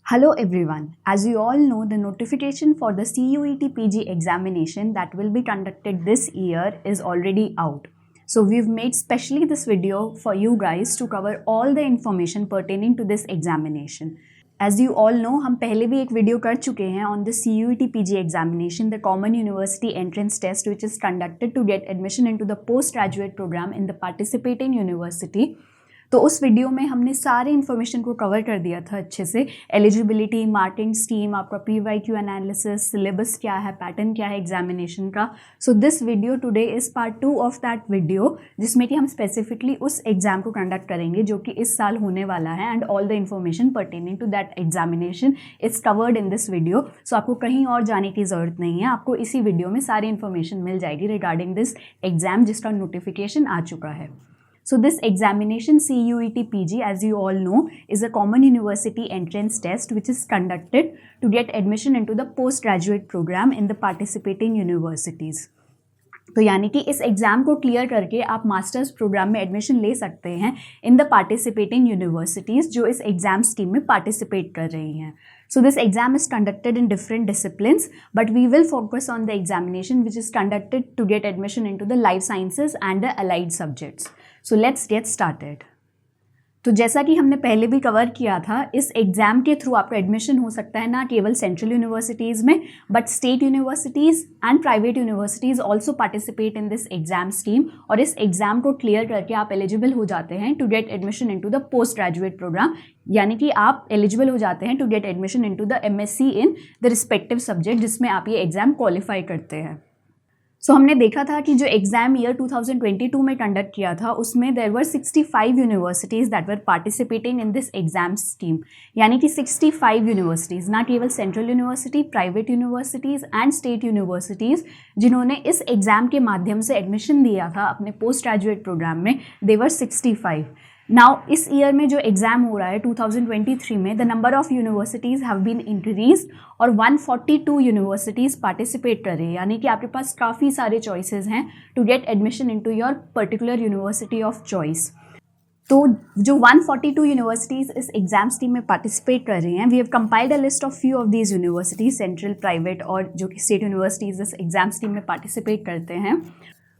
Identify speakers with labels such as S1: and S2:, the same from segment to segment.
S1: Hello everyone. As you all know, the notification for the CUET PG examination that will be conducted this year is already out. So we've made specially this video for you guys to cover all the information pertaining to this examination. As you all know, हम पहले भी एक video कर चुके हैं on the CUET PG examination, the Common University Entrance Test, which is conducted to get admission into the postgraduate program in the participating university. तो उस video में हमने सारे इन्फॉर्मेशन को कवर कर दिया था अच्छे से, एलिजिबिलिटी, मार्किंग स्कीम, आपका PYQ एनालिसिस, सिलेबस क्या है, पैटर्न क्या है एग्जामिनेशन का. So this video today is part 2 of that video, जिसमें कि हम स्पेसिफिकली उस एग्जाम को कंडक्ट करेंगे जो कि इस साल होने वाला है, and all the information pertaining to that examination is covered in this video. So आपको कहीं और जाने की ज़रूरत नहीं है, आपको इसी वीडियो में सारी इन्फॉर्मेशन मिल जाएगी रिगार्डिंग दिस एग्जाम जिसका नोटिफिकेशन आ चुका है. So this examination CUET PG, as you all know, is a common university entrance test which is conducted to get admission into the postgraduate program in the participating universities. तो यानी कि इस exam को clear करके आप masters programme में admission ले सकते हैं इन द पार्टिसिपेटिंग यूनिवर्सिटीज़ जो इस एग्ज़ाम स्कीम में पार्टिसिपेट कर रही हैं. So this exam is conducted in different disciplines, but we will focus on the examination which is conducted to get admission into the life sciences and the allied subjects. So let's get started. तो जैसा कि हमने पहले भी cover किया था, इस exam के थ्रू आपका एडमिशन हो सकता है ना केवल सेंट्रल यूनिवर्सिटीज़ में, but state universities and private universities also participate in this exam scheme. और इस एग्ज़ाम को क्लियर करके आप एलिजिबल हो जाते हैं to get admission into the post graduate programme, यानी कि आप एलिजिबल हो जाते हैं to get admission into the MSc in the respective subject जिसमें आप ये एग्ज़ाम क्वालिफाई करते हैं. सो हमने देखा था कि जो एग्ज़ाम ईयर 2022 में कंडक्ट किया था उसमें there were 65 universities that were participating in this exam scheme, यानी कि 65 यूनिवर्सिटीज़, ना केवल central university, private universities and state universities जिन्होंने इस एग्ज़ाम के माध्यम से एडमिशन दिया था अपने पोस्ट ग्रेजुएट प्रोग्राम में, दे वर 65. नाउ इस ईयर में जो एग्ज़ाम हो रहा है 2023 में, the number of universities have been increase और 142 यूनिवर्सिटीज़ पार्टिसिपेट कर रही है, यानी कि आपके पास काफ़ी सारे चॉइसेस हैं to get admission into your particular university of choice. तो जो 142 यूनिवर्सिटीज़ इस एग्ज़ाम स्कीम में पार्टिसिपेट कर रही हैं, we have compiled a list of few of these universities, central, private और जो कि स्टेट यूनिवर्सिटीज़ इस एग्ज़ाम स्कीम में पार्टिसिपेट करते हैं.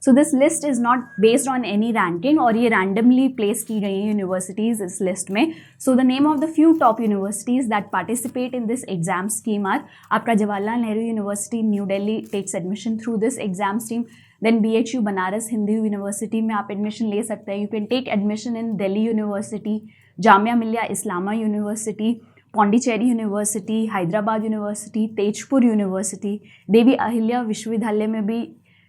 S1: So this list is not based on any ranking, और ये रैंडमली प्लेस की गई हैं यूनिवर्सिटीज़ इस लिस्ट में. So the name of the few top universities that participate in this exam scheme are आपका Jawaharlal Nehru University New Delhi takes admission through this exam scheme. Then BHU Banaras Hindu University में आप एडमिशन ले सकते हैं. You can take admission in Delhi University, Jamia Millia Islamia University, Pondicherry University, Hyderabad University, Tezpur University, Devi Ahilya Vishwavidyalaya में भी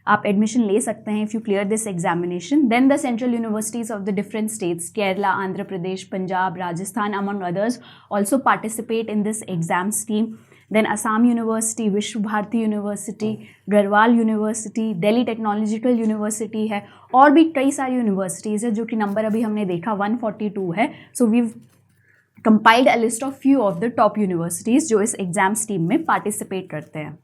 S1: आप admission ले सकते हैं if you clear this examination. Then the central universities of the different states, Kerala, Andhra Pradesh, Punjab, Rajasthan among others also participate in this exam scheme. Then Assam University, Vishwa Bharati University, Garhwal University, Delhi technological University है, और भी कई सारी यूनिवर्सिटीज़ है जो कि नंबर अभी हमने देखा 142 है. So we compiled a list of few of the top universities जो इस एग्जाम स्कीम में पार्टिसिपेट करते हैं.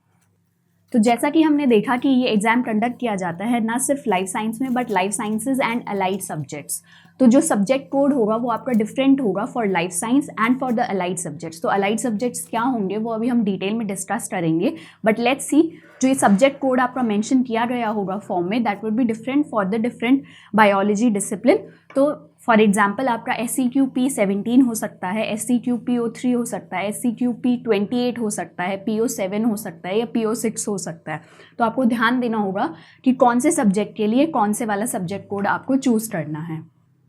S1: तो जैसा कि हमने देखा कि ये एग्ज़ाम कंडक्ट किया जाता है ना सिर्फ लाइफ साइंस में, but life sciences and allied subjects. तो जो सब्जेक्ट कोड होगा वो आपका डिफरेंट होगा for life science and for the allied subjects. तो अलाइड सब्जेक्ट्स क्या होंगे वो अभी हम डिटेल में डिस्कस करेंगे, बट लेट्स सी जो ये सब्जेक्ट कोड आपका मेंशन किया गया होगा फॉर्म में, that would be different for the different biology discipline. तो फॉर एग्जाम्पल आपका SCQP 17 हो सकता है, SCQPO3 हो सकता है, SCQP 28 हो सकता है, PO7 हो सकता है या PO6 हो सकता है. तो आपको ध्यान देना होगा कि कौन से सब्जेक्ट के लिए कौन से वाला सब्जेक्ट कोड आपको चूज़ करना है.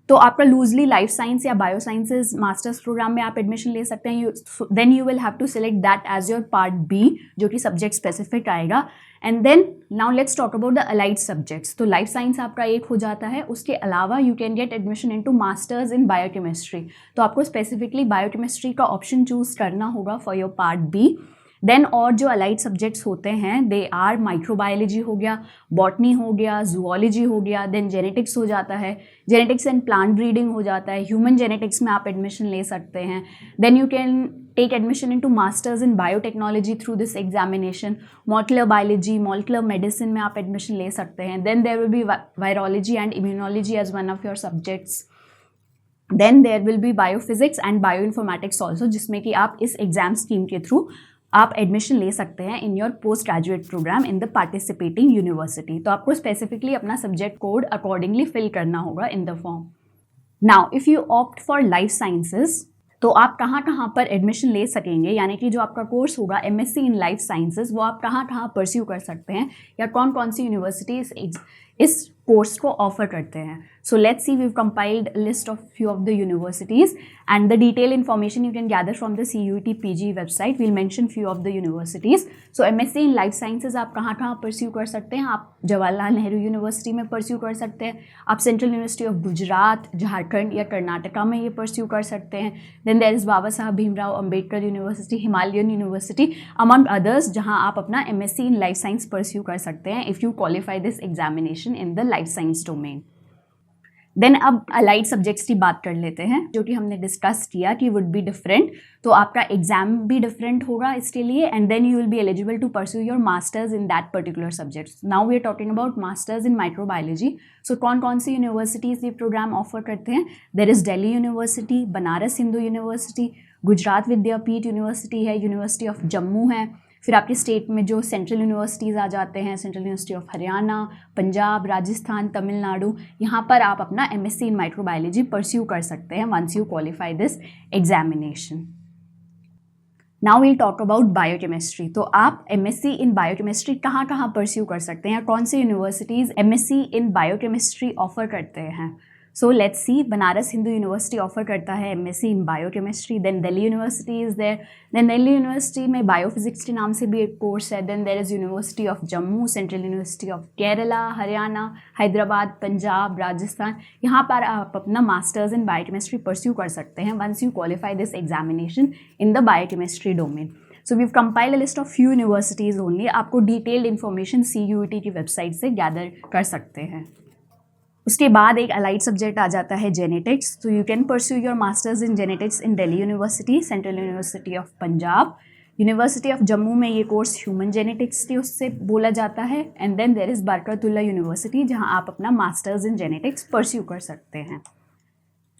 S1: तो आपका लूजली लाइफ साइंस या बायो साइंसेज मास्टर्स प्रोग्राम में आप एडमिशन ले सकते हैं. Then you will have to select that as your part B जो कि सब्जेक्ट स्पेसिफिक आएगा. And then now let's talk about the allied subjects. तो लाइफ साइंस आपका एक हो जाता है, उसके अलावा you can get admission into masters in biochemistry. तो आपको स्पेसिफिकली बायोकेमिस्ट्री का ऑप्शन चूज़ करना होगा for your part B. Then और जो अलाइड सब्जेक्ट्स होते हैं दे आर माइक्रोबायोलॉजी हो गया, बॉटनी हो गया, जूलॉजी हो गया, देन जेनेटिक्स हो जाता है, जेनेटिक्स एंड प्लांट ब्रीडिंग हो जाता है, ह्यूमन जेनेटिक्स में आप एडमिशन ले सकते हैं. Then you can take admission into masters in biotechnology through this examination. Molecular biology, molecular medicine में आप एडमिशन ले सकते हैं. Then there will be virology and immunology as one of your subjects. Then there will be biophysics and bioinformatics also, जिसमें कि आप इस एग्जाम स्कीम के थ्रू आप एडमिशन ले सकते हैं in your post graduate programme in the participating university. तो आपको स्पेसिफिकली अपना सब्जेक्ट कोड अकॉर्डिंगली फिल करना होगा in the form. Now if you opt for life sciences, तो आप कहाँ कहाँ पर एडमिशन ले सकेंगे, यानी कि जो आपका कोर्स होगा एमएससी इन लाइफ साइंसेज, वो आप कहाँ कहाँ परस्यू कर सकते हैं, या कौन कौन सी यूनिवर्सिटी इस कोर्स को ऑफर करते हैं। So let's see, we compiled a list of few of the universities and the detailed information you can gather from the CUET PG website. We'll mention few of the universities. So MSc in Life Sciences आप कहाँ कहाँ pursue कर सकते हैं, आप Jawaharlal Nehru university में pursue कर सकते हैं, आप central University of Gujarat, Jharkhand या कर्नाटका में ये परस्यू कर सकते हैं। Then there is Baba Saheb Bhimrao Ambedkar university, Himalayan university, among others, जहाँ आप अपना MSc in life science pursue कर सकते हैं if you qualify this examination in the life science domain. Then अब अलाइड सब्जेक्ट्स की बात कर लेते हैं, जो कि हमने डिस्कस किया कि वुड बी डिफरेंट, तो आपका एग्जाम भी डिफरेंट होगा इसके लिए, and then you will be eligible to pursue your masters in that particular subject. Now we are talking about masters in microbiology. So कौन कौन सी यूनिवर्सिटीज़ ये प्रोग्राम ऑफर करते हैं? There is Delhi university, Banaras Hindu University, Gujarat Vidyapith University है, university of Jammu है। फिर आपके स्टेट में जो सेंट्रल यूनिवर्सिटीज़ आ जाते हैं, central University of Haryana, Punjab, Rajasthan, Tamil Nadu, यहाँ पर आप अपना MSc इन माइक्रोबायोलॉजी परस्यू कर सकते हैं once you qualify this examination. Now we'll talk about biochemistry. तो आप MSc इन बायोकेमिस्ट्री कहाँ कहाँ परस्यू कर सकते हैं, कौन सी universities MSc in biochemistry offer करते हैं? So let's see, Banaras Hindu University offer करता है MSc in biochemistry. Then Delhi University is there, then Delhi university में बायोफिजिक्स के नाम से भी एक कोर्स है। Then there is University of Jammu, central University of Kerala, Haryana, Hyderabad, Punjab, Rajasthan, यहाँ पर आप अपना मास्टर्स इन बायोकेमिस्ट्री परस्यू कर सकते हैं once you qualify this examination in the biochemistry domain. So we've compiled a list of few universities only, आपको detailed information CUET की website से गैदर कर सकते हैं। उसके बाद एक अलाइड सब्जेक्ट आ जाता है जेनेटिक्स। तो you can pursue your masters in genetics in Delhi university, central University of Punjab, university of Jammu में ये कोर्स ह्यूमन जेनेटिक्स के उससे बोला जाता है, and then there is Barkatullah university, जहां आप अपना मास्टर्स इन जेनेटिक्स परस्यू कर सकते हैं।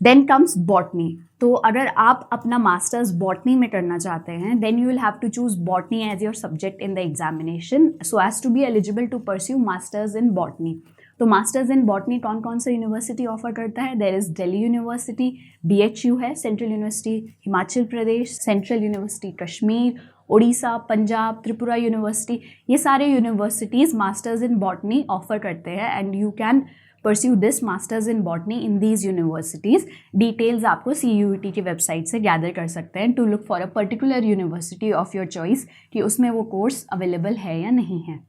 S1: Then comes botany. तो अगर आप अपना मास्टर्स बॉटनी में करना चाहते हैं, then you will have to choose botany as your subject in the examination so as to be eligible to pursue masters in botany. तो मास्टर्स इन बॉटनी कौन कौन सा यूनिवर्सिटी ऑफर करता है? There is Delhi University, BHU है, central University Himachal Pradesh, central University Kashmir, Orissa, Punjab, Tripura University, ये सारे universities masters in botany offer करते हैं, and you can pursue this masters in botany in these universities. Details आपको CUET की वेबसाइट से गैदर कर सकते हैं to look for a particular university of your choice कि उसमें वो कोर्स अवेलेबल है या नहीं है।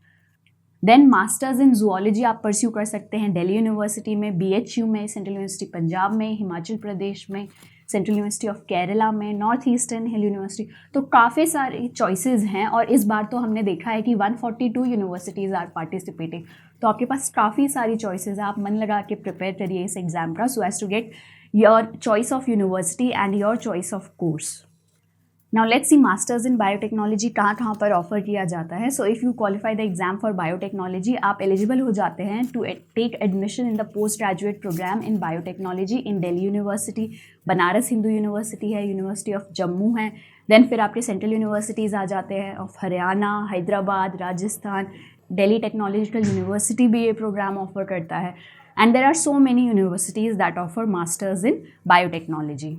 S1: देन मास्टर्स इन जूलॉजी आप परस्यू कर सकते हैं दिल्ली यूनिवर्सिटी में, BHU में, सेंट्रल यूनिवर्सिटी पंजाब में, हिमाचल प्रदेश में, सेंट्रल यूनिवर्सिटी ऑफ केरला में, नॉर्थ ईस्टर्न हिल यूनिवर्सिटी। तो काफ़ी सारी चॉइसेस हैं, और इस बार तो हमने देखा है कि 142 यूनिवर्सिटीज़ आर पार्टिसिपेटिंग। तो आपके पास काफ़ी सारी चॉइसेस है, आप मन लगा के प्रिपेयर करिए इस एग्ज़ाम का so as to get your choice of university and your choice of course. Now let's see masters in biotechnology कहाँ कहाँ पर ऑफर किया जाता है। So if you qualify the exam for biotechnology, आप एलिजिबल हो जाते हैं to take admission in the post graduate programme in biotechnology in Delhi university, Banaras Hindu university है, यूनिवर्सिटी ऑफ जम्मू है। देन फिर आपके सेंट्रल यूनिवर्सिटीज़ आ जाते हैं of Haryana, Hyderabad, Rajasthan, Delhi technological university भी ये प्रोग्राम ऑफर करता है, and there are so many universities that offer masters in biotechnology.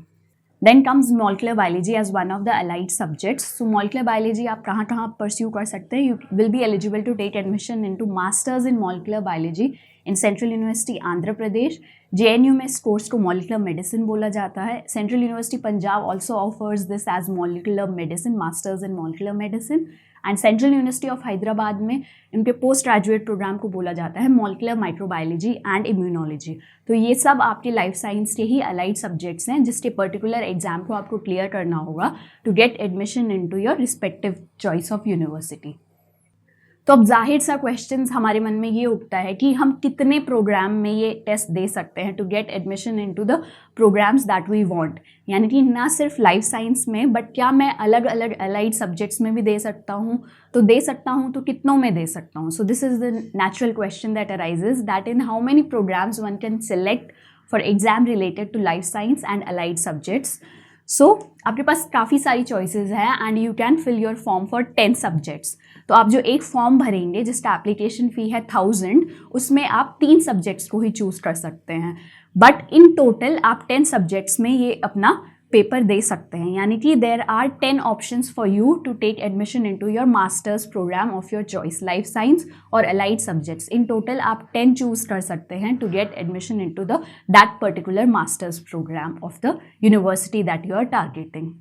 S1: Then comes molecular biology as one of the allied subjects. So molecular biology आप कहाँ कहाँ pursue कर सकते हैं? You will be eligible to take admission into masters in molecular biology in Central University Andhra Pradesh, JNU में इस course को molecular medicine बोला जाता है, Central University Punjab also offers this as molecular medicine, masters in molecular medicine, and central University of Hyderabad में इनके post graduate programme को बोला जाता है मॉलिक्यूलर माइक्रोबायोलॉजी एंड इम्यूनोलॉजी। तो ये सब आपके लाइफ साइंस के ही अलाइड सब्जेक्ट्स हैं जिसके पर्टिकुलर एग्जाम को आपको क्लियर करना होगा to get admission into your respective choice of university. तो अब जाहिर सा क्वेश्चंस हमारे मन में ये उठता है कि हम कितने प्रोग्राम में ये टेस्ट दे सकते हैं to get admission into the programs that we want, यानी कि ना सिर्फ लाइफ साइंस में बट क्या मैं अलग अलग अलाइड सब्जेक्ट्स में भी दे सकता हूँ? तो दे सकता हूँ, तो कितनों में दे सकता हूँ? So this is the natural question that arises that in how many programmes one can select for exam related to life science and allied subjects. So आपके पास काफ़ी सारी चॉइसेस हैं and you can fill your form for 10 subjects. तो आप जो एक form भरेंगे जिसका एप्लीकेशन फ़ी है 1000, उसमें आप 3 सब्जेक्ट्स को ही चूज़ कर सकते हैं, बट इन टोटल आप 10 सब्जेक्ट्स में ये अपना पेपर दे सकते हैं। यानी कि there are 10 options for you to take admission into your masters program of your choice, life science और अलाइड सब्जेक्ट्स। इन टोटल आप 10 चूज़ कर सकते हैं to get admission into that particular masters program of the university that you are targeting.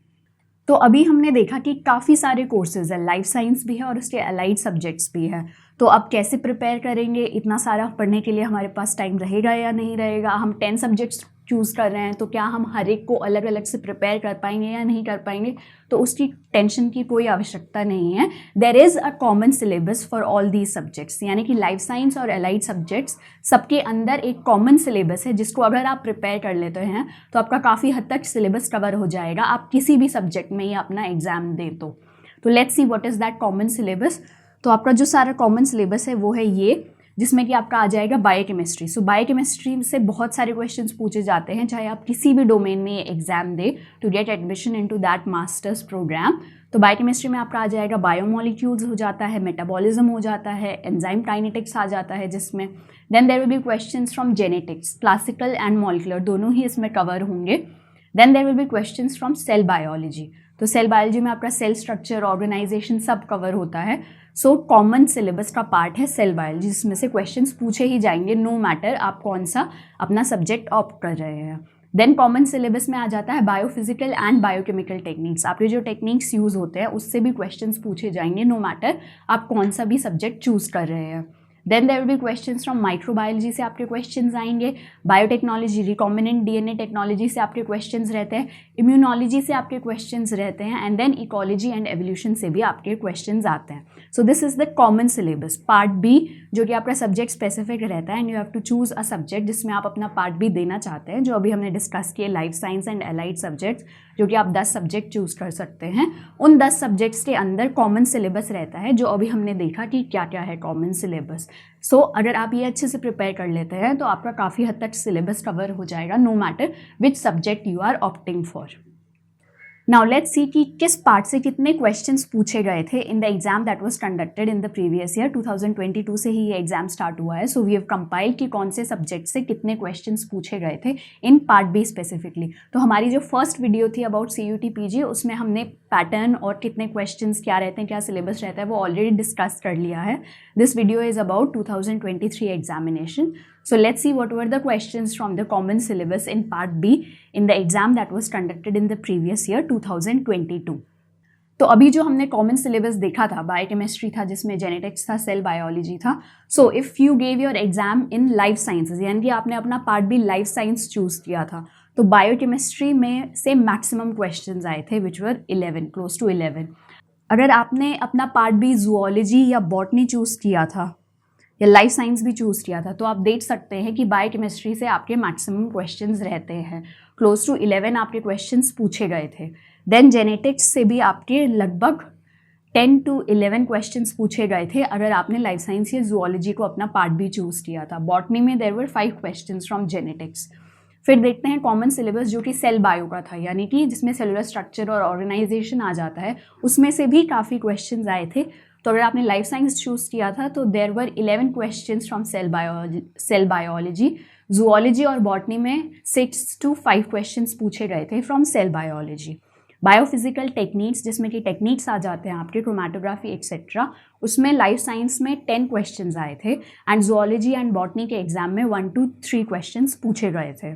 S1: तो अभी हमने देखा कि काफ़ी सारे कोर्सेज है, लाइफ साइंस भी है और उसके अलाइड सब्जेक्ट्स भी है। तो अब कैसे प्रिपेयर करेंगे, इतना सारा पढ़ने के लिए हमारे पास टाइम रहेगा या नहीं रहेगा? हम 10 सब्जेक्ट्स चूज़ कर रहे हैं तो क्या हम हर एक को अलग अलग से प्रिपेयर कर पाएंगे या नहीं कर पाएंगे? तो उसकी टेंशन की कोई आवश्यकता नहीं है। There is a common syllabus for all these subjects, यानी कि लाइफ साइंस और अलाइड सब्जेक्ट्स सबके अंदर एक कॉमन सिलेबस है जिसको अगर आप प्रिपेयर कर लेते हैं तो आपका काफ़ी हद तक सिलेबस कवर हो जाएगा, आप किसी भी सब्जेक्ट में ये अपना एग्जाम दे तो let's see what is that common syllabus. तो आपका जो सारा कॉमन सिलेबस है वो है ये, जिसमें कि आपका आ जाएगा बायोकेमिस्ट्री। सो बायोकेमिस्ट्री से बहुत सारे क्वेश्चंस पूछे जाते हैं, चाहे आप किसी भी डोमेन में ये एग्जाम दे to get admission into that masters program. तो बायोकेमिस्ट्री में आपका आ जाएगा बायोमोलिक्यूल्स हो जाता है, मेटाबॉलिज्म हो जाता है, एंजाइम काइनेटिक्स आ जाता है जिसमें। Then there will be questions from genetics, classical and molecular दोनों ही इसमें कवर होंगे। Then there will be questions from cell biology. तो सेल बायोलॉजी में आपका सेल स्ट्रक्चर, ऑर्गेनाइजेशन सब कवर होता है। सो कॉमन सिलेबस का पार्ट है सेल बायोलॉजी, जिसमें से क्वेश्चंस पूछे ही जाएंगे नो मैटर आप कौन सा अपना सब्जेक्ट ऑप्ट कर रहे हैं। देन कॉमन सिलेबस में आ जाता है बायोफिजिकल एंड बायोकेमिकल टेक्निक्स। आपके जो टेक्निक्स यूज़ होते हैं उससे भी क्वेश्चंस पूछे जाएंगे नो मैटर आप कौन सा भी सब्जेक्ट चूज़ कर रहे हैं। Then there will be questions from microbiology से आपके क्वेश्चंस आएंगे, बायोटेक्नोलॉजी, रिकॉम्बिनेंट डीएनए टेक्नोलॉजी से आपके क्वेश्चंस रहते हैं, इम्यूनोलॉजी से आपके क्वेश्चंस रहते हैं, and then ecology and evolution से भी आपके क्वेश्चंस आते हैं। So this is the common syllabus. Part B जो कि आपका सब्जेक्ट स्पेसिफिक रहता है and you have to choose a subject जिसमें आप अपना पार्ट बी देना चाहते हैं, जो अभी हमने डिस्कस किए life science and allied subjects, जो कि आप 10 सब्जेक्ट चूज कर सकते हैं। उन 10 सब्जेक्ट्स के अंदर कॉमन सिलेबस रहता है, जो अभी हमने देखा कि क्या क्या है कॉमन सिलेबस। सो अगर आप ये अच्छे से प्रिपेयर कर लेते हैं तो आपका काफ़ी हद तक सिलेबस कवर हो जाएगा no matter which subject you are opting for. Now let's see कि किस पार्ट से कितने क्वेश्चंस पूछे गए थे in the exam that was conducted in the previous year. 2022 से ही ये एग्जाम स्टार्ट हुआ है। सो वी हैव कंपाइल्ड कि कौन से सब्जेक्ट से कितने क्वेश्चंस पूछे गए थे इन पार्ट बी स्पेसिफिकली। तो हमारी जो फर्स्ट वीडियो थी अबाउट CUET PG, उसमें हमने पैटर्न और कितने क्वेश्चंस क्या रहते हैं, क्या सिलेबस रहता है, वो ऑलरेडी डिस्कस कर लिया है। This video is about 2023 examination. So let's see what were the questions from the common syllabus in part B in the exam that was conducted in the previous year 2022. तो अभी जो हमने common syllabus देखा था, biochemistry था जिसमें genetics था, cell biology था. So if you gave your exam in life sciences, यानी कि आपने अपना part B life science choose किया था, तो बायोकेमिस्ट्री में से मैक्सिमम क्वेश्चंस आए थे विच वर 11, क्लोज टू 11. अगर आपने अपना पार्ट बी जूलॉजी या बॉटनी चूज़ किया था या लाइफ साइंस भी चूज़ किया था, तो आप देख सकते हैं कि बायोकेमिस्ट्री से आपके मैक्सिमम क्वेश्चंस रहते हैं. क्लोज टू 11 आपके क्वेश्चंस पूछे गए थे. देन जेनेटिक्स से भी आपके लगभग 10 to 11 क्वेश्चंस पूछे गए थे अगर आपने लाइफ साइंस या जूलॉजी को अपना पार्ट बी चूज़ किया था. बॉटनी में there were 5 questions from genetics. फिर देखते हैं कॉमन सिलेबस जो कि सेल बायो का था, यानी कि जिसमें सेलुलर स्ट्रक्चर और ऑर्गेनाइजेशन आ जाता है, उसमें से भी काफ़ी क्वेश्चंस आए थे. तो अगर आपने लाइफ साइंस चूज़ किया था तो there were 11 questions from cell biology. Zoology और बॉटनी में 6 to 5 क्वेश्चंस पूछे गए थे from cell biology. Biophysical techniques, जिसमें कि टेक्निक्स आ जाते हैं आपके, क्रोमेटोग्राफी एक्सेट्रा, उसमें लाइफ साइंस में 10 क्वेश्चंस आए थे एंड जूलॉजी एंड बॉटनी के एग्जाम में 1 to 3 क्वेश्चंस पूछे गए थे.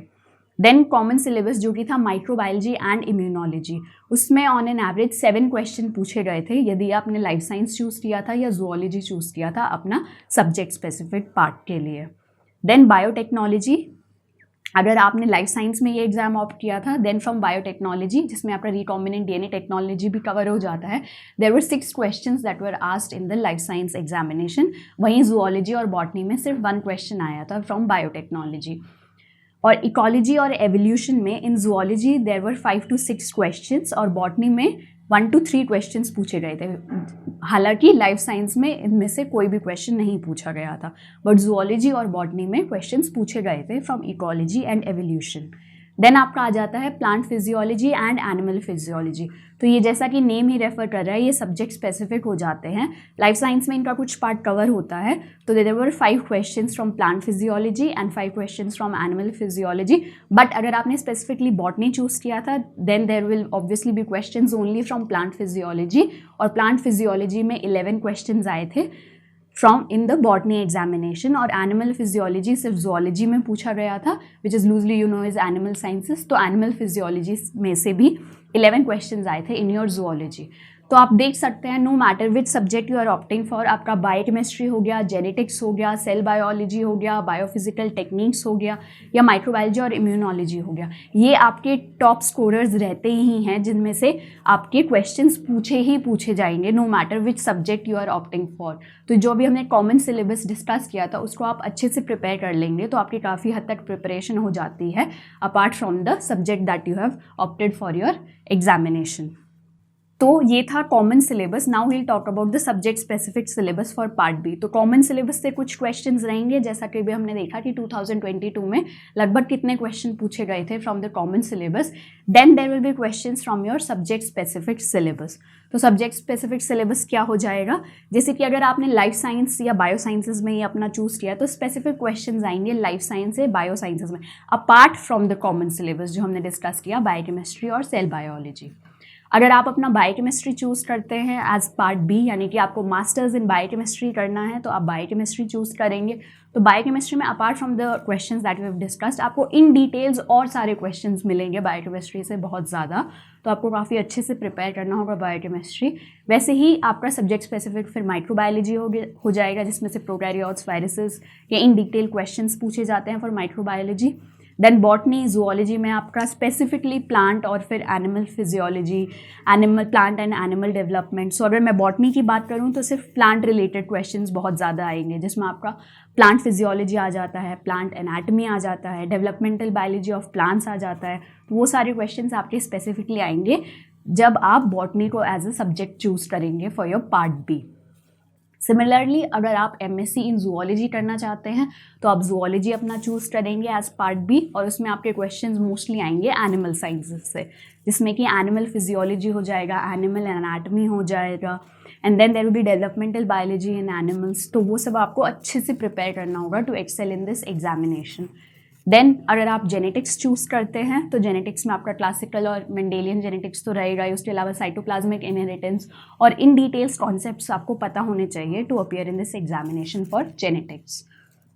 S1: देन कॉमन सिलेबस जो कि था माइक्रोबायोलॉजी एंड इम्यूनोलॉजी, उसमें ऑन एन एवरेज 7 क्वेश्चन पूछे गए थे यदि आपने लाइफ साइंस चूज़ किया था या जूलॉजी चूज़ किया था अपना सब्जेक्ट स्पेसिफिक पार्ट के लिए. देन बायोटेक्नोलॉजी, अगर आपने लाइफ साइंस में ये एग्जाम ऑप्ट किया था, देन फ्रॉम बायोटेक्नोलॉजी जिसमें आपका रिकॉम्बिनेंट डीएनए टेक्नोलॉजी भी कवर हो जाता है, there were 6 questions that were asked in the life science examination. वहीं जूलॉजी और बॉटनी में सिर्फ 1 क्वेश्चन आया था फ्रॉम बायोटेक्नोलॉजी. और इकोलॉजी और एवोल्यूशन में in zoology there were 5 to 6 questions और बॉटनी में 1 to 3 क्वेश्चंस पूछे गए थे. हालांकि लाइफ साइंस में इनमें से कोई भी क्वेश्चन नहीं पूछा गया था, बट जूलॉजी और बॉटनी में क्वेश्चंस पूछे गए थे from ecology and evolution. Then आपका आ जाता है plant physiology and animal physiology. तो ये जैसा कि नेम ही रेफर कर रहा है, ये सब्जेक्ट स्पेसिफिक हो जाते हैं। लाइफ साइंस में इनका कुछ पार्ट कवर होता है। तो there were 5 questions from plant physiology and 5 questions from animal physiology. But अगर आपने स्पेसिफिकली बॉटनी चूज़ किया था, then there will obviously be questions only from plant physiology, और प्लांट फिजियोलॉजी में 11 क्वेश्चंस आए थे from in the botany examination. और animal physiology सिर्फ जूलॉजी में पूछा गया था, which is loosely you know is animal sciences. तो एनिमल फिजियोलॉजी में से भी 11 क्वेश्चंस आए थे इन योर जूलॉजी। तो आप देख सकते हैं no matter which subject you are opting for, आपका बायोकेमिस्ट्री हो गया, जेनेटिक्स हो गया, सेल बायोलॉजी हो गया, बायोफिजिकल टेक्निक्स हो गया, या माइक्रोबायोलॉजी और इम्यूनोलॉजी हो गया, ये आपके टॉप स्कोरर्स रहते ही हैं जिनमें से आपके क्वेश्चंस पूछे जाएंगे no matter which subject you are opting for. तो जो भी हमने कॉमन सिलेबस डिस्कस किया था उसको आप अच्छे से प्रिपेयर कर लेंगे तो आपकी काफ़ी हद तक प्रिपरेशन हो जाती है apart from the subject that you have opted for your examination. तो ये था common syllabus. Now will talk about the subject specific syllabus for part B. तो कॉमन सिलेबस से कुछ क्वेश्चंस रहेंगे, जैसा कि भी हमने देखा कि 2022 में लगभग कितने क्वेश्चन पूछे गए थे from the common syllabus. Then there will be questions from your subject specific syllabus. तो सब्जेक्ट स्पेसिफिक सिलेबस क्या हो जाएगा, जैसे कि अगर आपने लाइफ साइंस या बायो साइंसेज में ही अपना चूज़ किया तो स्पेसिफिक क्वेश्चंस आएंगे लाइफ साइंस से बायो साइंसेज में, apart from the common syllabus जो हमने डिस्कस किया बायोकेमिस्ट्री और सेल बायोलॉजी। अगर आप अपना बायोकेमिस्ट्री चूज़ करते हैं एज पार्ट बी, यानी कि आपको मास्टर्स इन बायोकेमिस्ट्री करना है, तो आप बायोकेमिस्ट्री चूज़ करेंगे। तो बायोकेमिस्ट्री में apart from the questions that we have discussed, आपको इन डिटेल्स और सारे क्वेश्चंस मिलेंगे बायोकेमिस्ट्री से बहुत ज़्यादा। तो आपको काफ़ी अच्छे से प्रिपेयर करना होगा बायोकेमिस्ट्री। वैसे ही आपका सब्जेक्ट स्पेसिफिक फिर माइक्रोबायोलॉजी हो जाएगा, जिसमें से प्रोकैरियोट्स, वायरसेस के इन डिटेल क्वेश्चंस पूछे जाते हैं for microbiology. Then botany zoology में आपका स्पेसिफिकली प्लांट और फिर animal physiology, animal plant and animal development. So अगर मैं बॉटनी की बात करूं तो सिर्फ प्लांट रिलेटेड क्वेश्चंस बहुत ज़्यादा आएंगे, जिसमें आपका प्लांट फिजियोलॉजी आ जाता है, प्लांट एनाटमी आ जाता है, डेवलपमेंटल बायोलॉजी ऑफ प्लांट्स आ जाता है। तो वो सारे क्वेश्चंस आपके स्पेसिफिकली आएंगे जब आप बॉटनी को एज अ सब्जेक्ट चूज़ करेंगे for your part B. Similarly अगर आप एमएससी इन जूलॉजी करना चाहते हैं तो आप जूलॉजी अपना चूज़ करेंगे एज पार्ट बी, और उसमें आपके क्वेश्चंस मोस्टली आएंगे एनिमल साइंसेस से, जिसमें कि एनिमल फिजियोलॉजी हो जाएगा, एनिमल एनाटमी हो जाएगा, and then there will be developmental biology in animals. तो वो सब आपको अच्छे से प्रिपेयर करना होगा to excel in this examination. Then अगर आप जेनेटिक्स चूज़ करते हैं तो जेनेटिक्स में आपका क्लासिकल और मेंडेलियन जेनेटिक्स तो रहेगा ही, उसके अलावा साइटोप्लाज्मिक इनहेरिटेंस और इन डिटेल्स कॉन्सेप्ट्स आपको पता होने चाहिए to appear in this examination for genetics.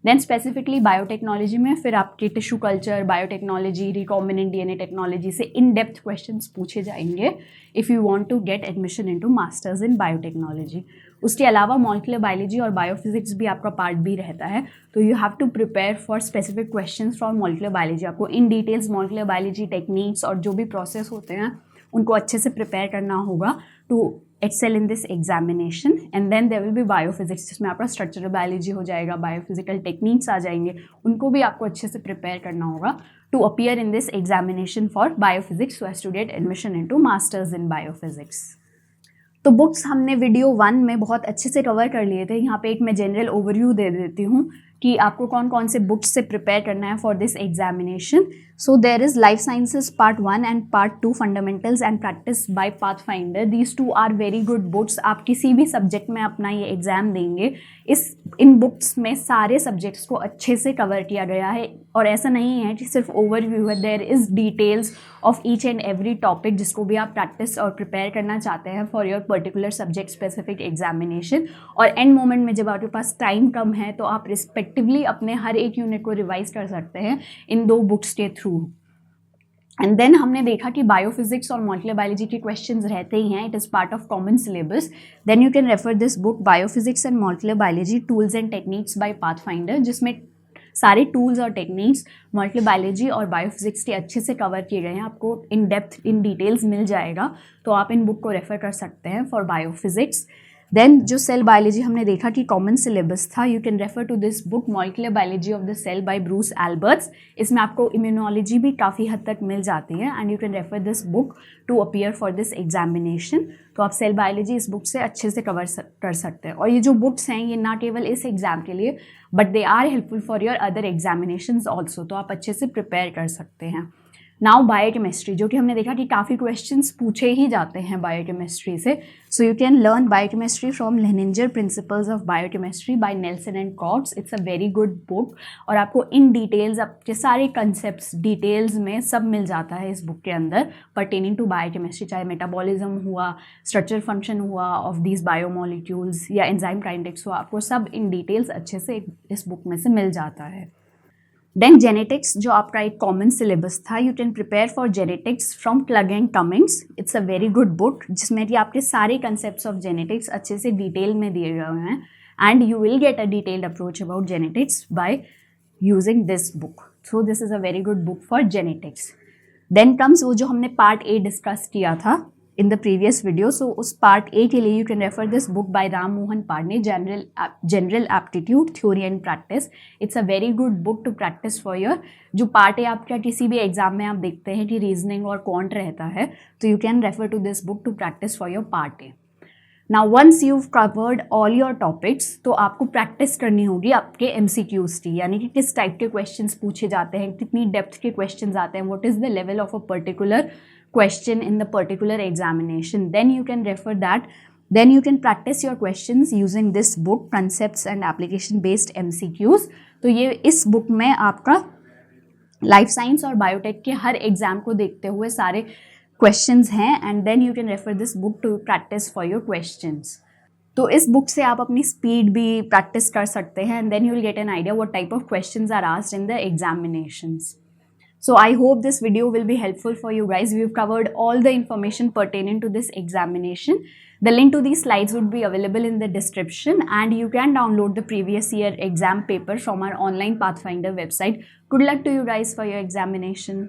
S1: Then specifically biotechnology में फिर आपके tissue culture, biotechnology, recombinant DNA technology से इन डेप्थ क्वेश्चंस पूछे जाएंगे if you want to get admission into masters in biotechnology. उसके अलावा मॉलिक्यूलर बायोलॉजी और biophysics भी आपका पार्ट बी रहता है, तो you have to prepare for specific questions from molecular biology. आपको इन डिटेल्स मॉलिक्यूलर बायोलॉजी टेक्निक्स और जो भी प्रोसेस होते हैं उनको अच्छे से प्रिपेयर करना होगा to excel in this examination. And then there will be biophysics, जिसमें आपका स्ट्रक्चरल बायोलॉजी हो जाएगा, बायोफिजिकल टेक्निक्स आ जाएंगे, उनको भी आपको अच्छे से प्रिपेयर करना होगा to appear in this examination for biophysics so as to get admission into masters in biophysics. तो बुक्स हमने वीडियो 1 में बहुत अच्छे से कवर कर लिए थे। यहाँ पे एक मैं जनरल ओवरव्यू दे देती हूँ कि आपको कौन कौन से बुक्स से प्रिपेयर करना है for this examination. So there is life sciences part 1 and part 2 fundamentals and practice by Pathfinder. These 2 are very good books. आप किसी भी सब्जेक्ट में अपना ये एग्ज़ाम देंगे, इन बुक्स में सारे सब्जेक्ट्स को अच्छे से कवर किया गया है, और ऐसा नहीं है कि सिर्फ ओवरव्यू है, there is details of each and every topic जिसको भी आप प्रैक्टिस और प्रिपेयर करना चाहते हैं for your particular subject specific examination. और एंड मोमेंट में जब आपके पास टाइम कम है तो आप रिस्पेक्टिवली अपने हर एक यूनिट को रिवाइज कर सकते हैं इन 2 बुक्स के थ्रू। एंड देन हमने देखा कि बायोफिजिक्स और मॉलिक्यूलर बायोलॉजी के क्वेश्चंस रहते ही हैं, it is part of common syllabus. Then you can refer this book biophysics and molecular biology tools and techniques by Pathfinder, जिसमें सारे टूल्स और टेक्निक्स मॉलिक्यूलर बायोलॉजी और बायोफिजिक्स के अच्छे से कवर किए गए हैं। आपको इन डेप्थ इन डिटेल्स मिल जाएगा, तो आप इन बुक को रेफर कर सकते हैं फॉर बायोफिजिक्स। देन जो सेल बायोलॉजी हमने देखा कि कॉमन सिलेबस था, you can refer to this book molecular biology of the cell by Bruce Alberts. इसमें आपको इम्यूनोलॉजी भी काफ़ी हद तक मिल जाती है and you can refer this book to appear for this examination. तो आप सेल बायोलॉजी इस बुक से अच्छे से कवर कर सकते हैं। और ये जो बुक्स हैं ये ना केवल इस एग्ज़ाम के लिए but they are helpful for your other examinations also, तो आप अच्छे से प्रिपेयर कर सकते हैं। नाउ बायोकेमिस्ट्री, जो कि हमने देखा कि काफ़ी क्वेश्चंस पूछे ही जाते हैं बायोकेमिस्ट्री से। So you can learn biochemistry from Lehninger principles of biochemistry by Nelson and Cox. It's a very good book और आपको इन डिटेल्स आपके सारे कंसेप्ट्स डिटेल्स में सब मिल जाता है इस बुक के अंदर पर्टेनिंग टू बायोकेमिस्ट्री, चाहे मेटाबॉलिज्म हुआ, स्ट्रक्चर फंक्शन हुआ ऑफ दीज बायोमोलिक्यूल्स या एंजाइम काइनेटिक्स हुआ, आपको सब इन डिटेल्स अच्छे से इस बुक में से मिल जाता है। देन जेनेटिक्स, जो आपका एक कॉमन सिलेबस था, you can prepare for genetics from Klug and Cummings. It's a very good book जिसमें कि आपके सारे कंसेप्ट्स ऑफ जेनेटिक्स अच्छे से डिटेल में दिए गए हैं and you will get a detailed approach about genetics by using this book. So this is a very good book for genetics. Then comes वो जो हमने पार्ट ए डिस्कस किया था in the previous video, so उस part A के लिए you can refer this book by Ram Mohan Pandey, general aptitude theory and practice. It's a very good book to practice for your, जो part A आपका किसी भी exam में आप देखते हैं कि रीजनिंग और क्वांट रहता है, तो you can refer to this book to practice for your part A. Now once you've covered all your topics, तो आपको प्रैक्टिस करनी होगी आपके MCQs की, यानी कि किस टाइप के क्वेश्चंस पूछे जाते हैं, कितनी डेप्थ के क्वेश्चंस आते हैं, what is the level of a particular question in the particular examination. Then you can refer that. Then you can practice your questions using this book, Concepts and Application Based MCQs. तो ये इस book में आपका life science और biotech के हर exam को देखते हुए सारे क्वेश्चंस हैं and then you can refer this book to practice for your questions. तो इस बुक से आप अपनी स्पीड भी प्रैक्टिस कर सकते हैं and then you will get an idea what type of questions are asked in the examinations. So I hope this video will be helpful for you guys. We've covered all the information pertaining to this examination. The link to these slides would be available in the description and you can download the previous year exam paper from our online Pathfinder website. Good luck to you guys for your examination.